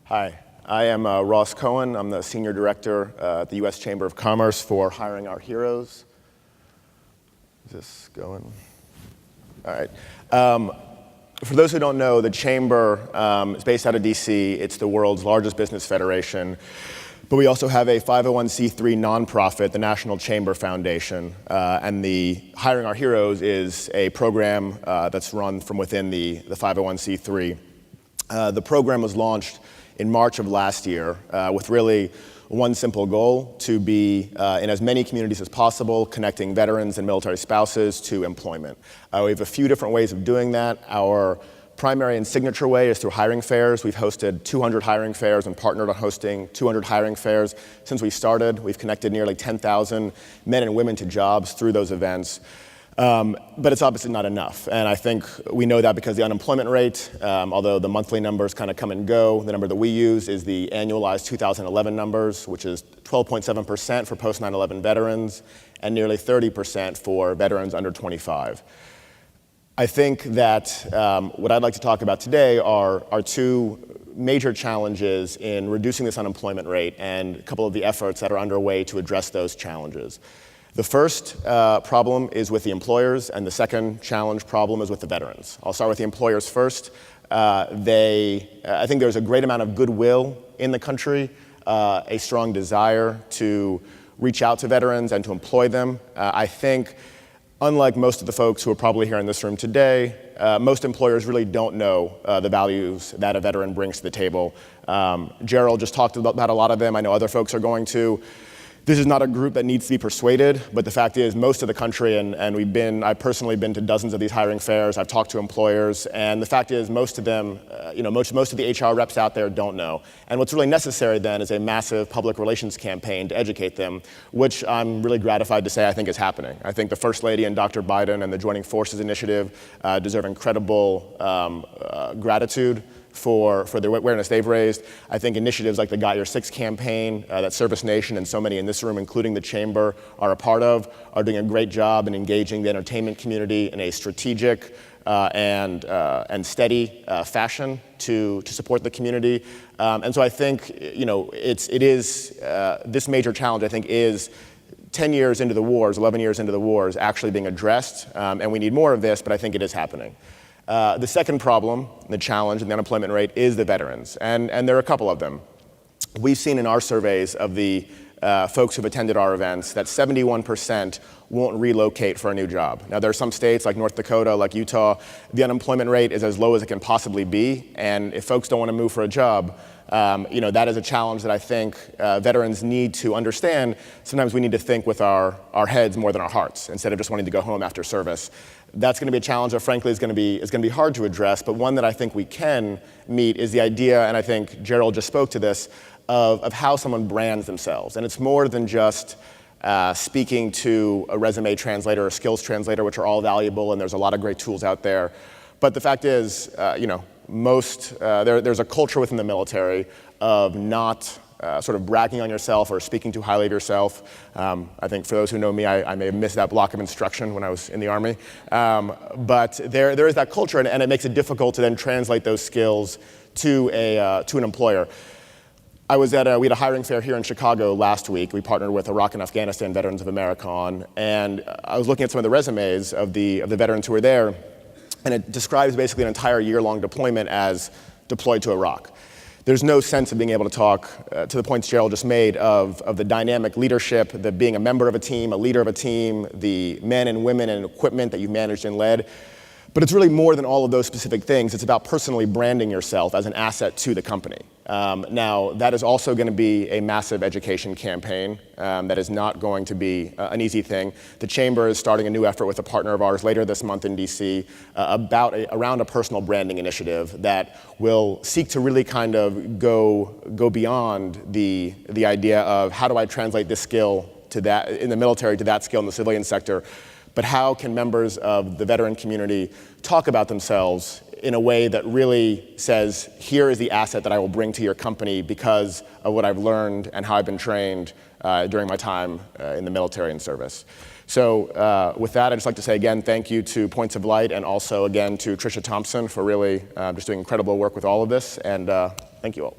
Hi, I am Ross Cohen. I'm the Senior Director at the U.S. Chamber of Commerce for Hiring Our Heroes. Is this going? All right. For those who don't know, the Chamber is based out of D.C. It's the world's largest business federation. But we also have a 501c3 nonprofit, the National Chamber Foundation. And the Hiring Our Heroes is a program that's run from within the 501c3. The program was launched in March of last year with really one simple goal: to be in as many communities as possible, connecting veterans and military spouses to employment. We have a few different ways of doing that. Our primary and signature way is through hiring fairs. We've hosted 200 hiring fairs and partnered on hosting 200 hiring fairs since we started. We've connected nearly 10,000 men and women to jobs through those events. But it's obviously not enough. And I think we know that because the unemployment rate, although the monthly numbers kind of come and go, the number that we use is the annualized 2011 numbers, which is 12.7% for post 9/11 veterans and nearly 30% for veterans under 25. I think that what I'd like to talk about today are two major challenges in reducing this unemployment rate and a couple of the efforts that are underway to address those challenges. The first problem is with the employers, and the second challenge problem is with the veterans. I'll start with the employers first. I think there's a great amount of goodwill in the country, a strong desire to reach out to veterans and to employ them. I think, unlike most of the folks who are probably here in this room today, most employers really don't know the values that a veteran brings to the table. Gerald just talked about a lot of them. I know other folks are going to. This is not a group that needs to be persuaded, but the fact is most of the country, and I've personally been to dozens of these hiring fairs, I've talked to employers, and the fact is most of them, most of the HR reps out there don't know. And what's really necessary then is a massive public relations campaign to educate them, which I'm really gratified to say I think is happening. I think the First Lady and Dr. Biden and the Joining Forces Initiative deserve incredible gratitude for the awareness they've raised. I think initiatives like the Got Your Six campaign that Service Nation and so many in this room, including the Chamber, are a part of, are doing a great job in engaging the entertainment community in a strategic and steady fashion to support the community. And so I think this major challenge, I think, is 10 years into the wars, 11 years into the wars, actually being addressed. And we need more of this, but I think it is happening. The second problem, the challenge in the unemployment rate, is the veterans, and there are a couple of them. We've seen in our surveys of the folks who've attended our events that 71% won't relocate for a new job. Now, there are some states like North Dakota, like Utah, the unemployment rate is as low as it can possibly be, and if folks don't want to move for a job, that is a challenge that I think veterans need to understand. Sometimes we need to think with our heads more than our hearts, instead of just wanting to go home after service. That's going to be a challenge that, frankly, is going to be hard to address, but one that I think we can meet is the idea, and I think Gerald just spoke to this, of how someone brands themselves. And it's more than just speaking to a resume translator or skills translator, which are all valuable, and there's a lot of great tools out there. But the fact is, there's a culture within the military of not sort of bragging on yourself or speaking too highly of yourself. I think for those who know me, I may have missed that block of instruction when I was in the Army. But there is that culture, and it makes it difficult to then translate those skills to an employer. We had a hiring fair here in Chicago last week. We partnered with Iraq and Afghanistan Veterans of America and I was looking at some of the resumes of the veterans who were there, and it describes basically an entire year-long deployment as deployed to Iraq. There's no sense of being able to talk, to the points Gerald just made, of the dynamic leadership, the being a member of a team, a leader of a team, the men and women and equipment that you've managed and led. But it's really more than all of those specific things. It's about personally branding yourself as an asset to the company. Now, that is also going to be a massive education campaign. That is not going to be an easy thing. The Chamber is starting a new effort with a partner of ours later this month in DC around a personal branding initiative that will seek to really kind of go beyond the idea of how do I translate this skill to that in the military to that skill in the civilian sector, but how can members of the veteran community talk about themselves in a way that really says, here is the asset that I will bring to your company because of what I've learned and how I've been trained during my time in the military and service. So with that, I'd just like to say again, thank you to Points of Light and also again to Tricia Thompson for really just doing incredible work with all of this, and thank you all.